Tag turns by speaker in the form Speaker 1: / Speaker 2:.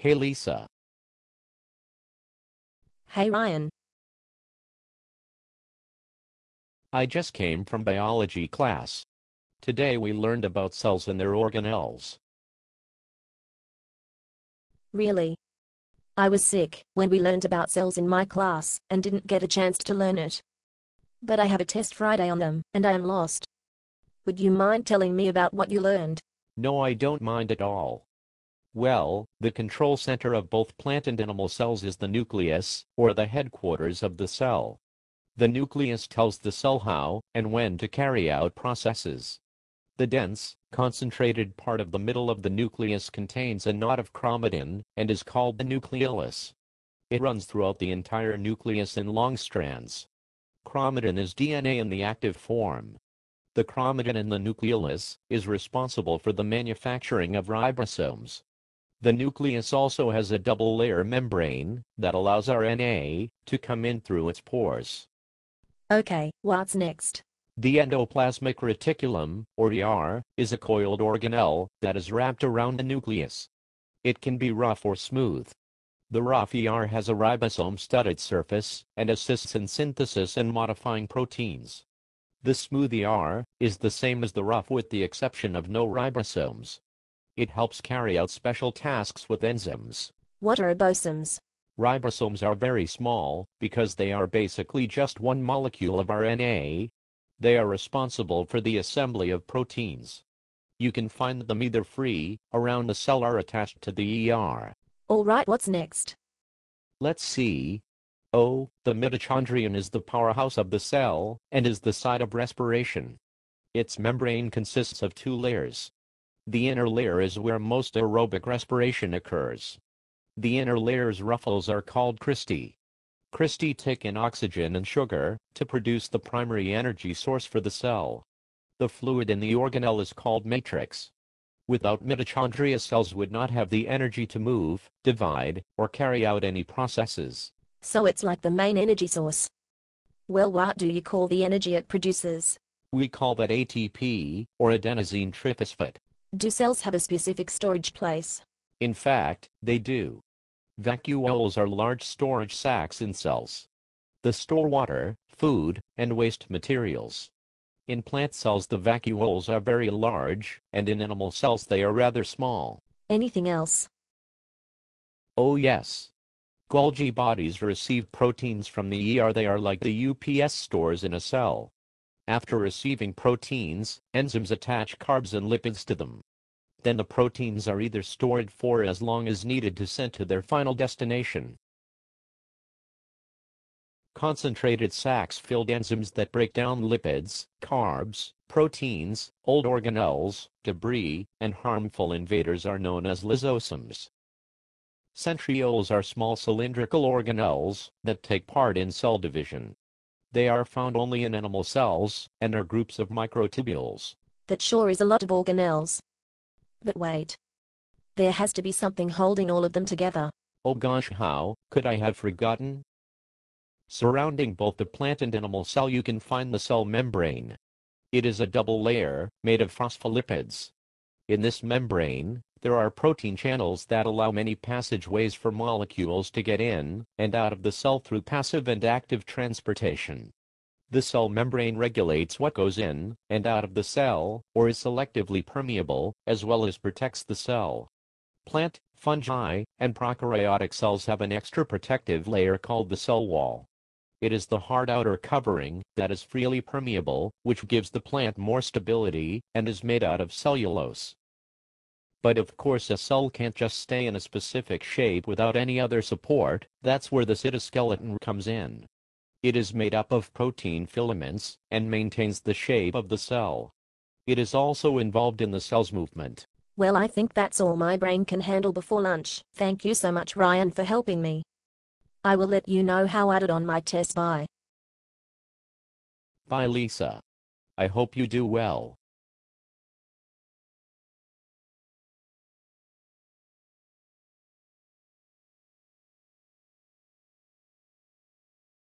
Speaker 1: Hey Lisa.
Speaker 2: Hey Ryan.
Speaker 1: I just came from biology class. Today we learned about cells and their organelles.
Speaker 2: Really? I was sick when we learned about cells in my class and didn't get a chance to learn it. But I have a test Friday on them and I am lost. Would you mind telling me about what you learned?
Speaker 1: No, I don't mind at all. Well, the control center of both plant and animal cells is the nucleus, or the headquarters of the cell. The nucleus tells the cell how and when to carry out processes. The dense, concentrated part of the middle of the nucleus contains a knot of chromatin and is called the nucleolus. It runs throughout the entire nucleus in long strands. Chromatin is DNA in the active form. The chromatin in the nucleolus is responsible for the manufacturing of ribosomes. The nucleus also has a double-layer membrane that allows RNA to come in through its pores.
Speaker 2: Okay, what's next?
Speaker 1: The endoplasmic reticulum, or ER, is a coiled organelle that is wrapped around the nucleus. It can be rough or smooth. The rough ER has a ribosome-studded surface and assists in synthesis and modifying proteins. The smooth ER is the same as the rough with the exception of no ribosomes. It helps carry out special tasks with enzymes.
Speaker 2: What are ribosomes?
Speaker 1: Ribosomes are very small because they are basically just one molecule of RNA. They are responsible for the assembly of proteins. You can find them either free, around the cell, or attached to the ER.
Speaker 2: Alright, what's next?
Speaker 1: Let's see. Oh, the mitochondrion is the powerhouse of the cell and is the site of respiration. Its membrane consists of two layers. The inner layer is where most aerobic respiration occurs. The inner layer's ruffles are called cristae. Cristae take in oxygen and sugar to produce the primary energy source for the cell. The fluid in the organelle is called matrix. Without mitochondria, cells would not have the energy to move, divide, or carry out any processes.
Speaker 2: So it's like the main energy source. Well, what do you call the energy it produces?
Speaker 1: We call that ATP, or adenosine triphosphate.
Speaker 2: Do cells have a specific storage place?
Speaker 1: In fact, they do. Vacuoles are large storage sacs in cells. They store water, food, and waste materials. In plant cells the vacuoles are very large, and in animal cells they are rather small.
Speaker 2: Anything else?
Speaker 1: Oh yes. Golgi bodies receive proteins from the ER. They are like the UPS stores in a cell. After receiving proteins, enzymes attach carbs and lipids to them. Then the proteins are either stored for as long as needed to send to their final destination. Concentrated sacs filled enzymes that break down lipids, carbs, proteins, old organelles, debris, and harmful invaders are known as lysosomes. Centrioles are small cylindrical organelles that take part in cell division. They are found only in animal cells and are groups of microtubules.
Speaker 2: That sure is a lot of organelles. But wait. There has to be something holding all of them together.
Speaker 1: Oh gosh, how could I have forgotten? Surrounding both the plant and animal cell you can find the cell membrane. It is a double layer made of phospholipids. In this membrane, there are protein channels that allow many passageways for molecules to get in and out of the cell through passive and active transportation. The cell membrane regulates what goes in and out of the cell, or is selectively permeable, as well as protects the cell. Plant, fungi, and prokaryotic cells have an extra protective layer called the cell wall. It is the hard outer covering that is freely permeable, which gives the plant more stability and is made out of cellulose. But of course a cell can't just stay in a specific shape without any other support. That's where the cytoskeleton comes in. It is made up of protein filaments and maintains the shape of the cell. It is also involved in the cell's movement.
Speaker 2: Well, I think that's all my brain can handle before lunch. Thank you so much, Ryan, for helping me. I will let you know how I did on my test. Bye.
Speaker 1: Bye, Lisa. I hope you do well.